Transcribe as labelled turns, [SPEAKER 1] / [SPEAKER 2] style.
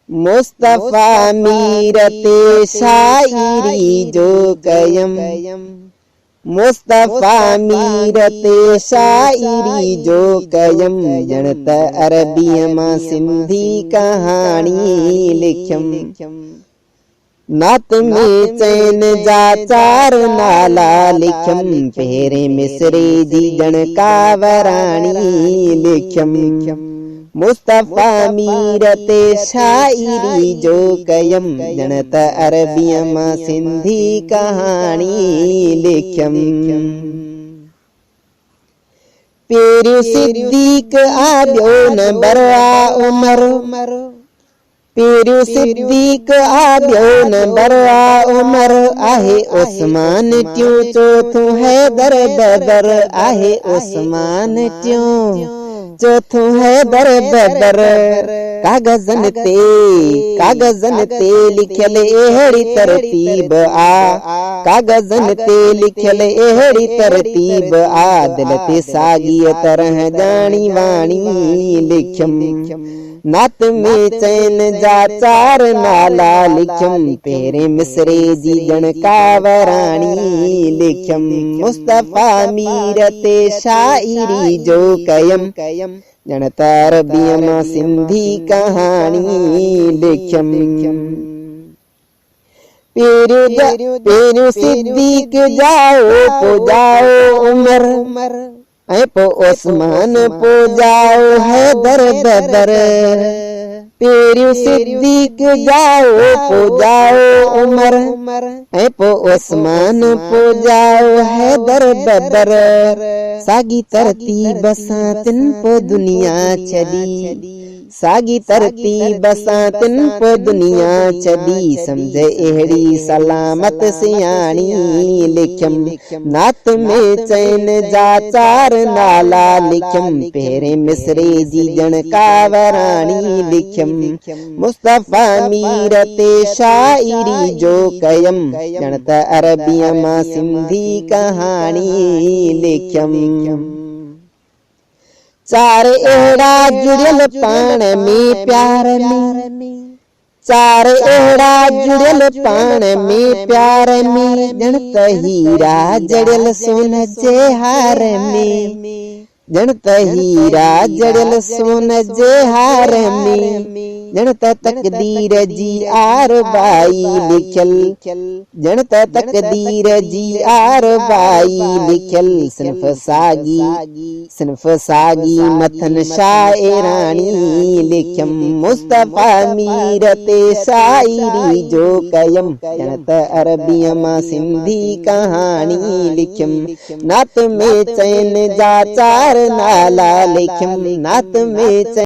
[SPEAKER 1] मुस्तफा मीर ते शायरी जो कयम, मुस्तफा मीर ते शायरी जो कयम, ॼणत अरबीअ मां सिंधी कहाणी लिखयम। नात में चैन जा चार नाला लिखयम, पहिरें मिसरे जी ॼण कावराणी लिखयम। मुस्तफा मीर ते शायरी जो कयम, ॼणत अरबीअ मां सिंधी कहाणी लिखयम। पहिरियों सिद्दीक आ ॿियो नंबर आ उमर, पहिरियों सिद्दीक आ ॿियो नंबर आ उमर, आहे उस्मान टियों चौथों हैदर बबर, आहे उस्मान टियों चौथों हैदर बबर। कागज़न ते लिखियल अहिड़ी तरतीब आ, कागज़न ते लिखियल अहिड़ी तरतीब आ, दिल ते साॻीअ तरह ॼाणी वाणी लिखयम। नात में चैन जा चार नाला लिखयम, पहिरें मिसरे जी ॼण कावराणी लिखयम। मुस्तफा मीर ते शायरी जो कयम, ॼणत अरबीअ मां सिंधी कहाणी लिखयम। पहिरियों सिद्दीक जाओ पो जाओ उमर, ऐं पो उस्मान पो जाओ हैदर बबर। पहिरियों सिद्दीक जाओ पो जाओ उमर, ऐं पो उस्मान पो जाओ हैदर बबर। साॻी तरतीब सां तिन पो दुनिया छॾी, साॻी तरतीब सां तिन पो दुनिया छॾी, सम्झ अहिड़ी सलामत सियाणी लिखयम। नात में चैन जा चार नाला लिखयम, पहिरें मिसरे जी ॼण कावराणी लिखयम। मुस्तफा मीर ते शायरी जो कयम, ॼणत अरबीअ मां सिंधी कहाणी लिखयम। चार अहिड़ा जुड़ियल पाण में प्यार में, चार अहिड़ा जुड़ियल पाण में प्यार में, ॼणत हीरा जड़ियल सोन जे हार में, ॼणत हीरा जड़ियल सोन जे हार में, ॼणत तकदीर जी आर बाई लिखयल, ॼणत तकदीर जी आर बाई लिखयल। सिन्फ साॻी मथन शाइराणी लिखयम। मुस्तफा मीर ते शायरी जो कयम, ॼणत अरबीअ मां सिंधी कहाणी लिखयम। नात में चैन जा चार नाला लिखयम, नात में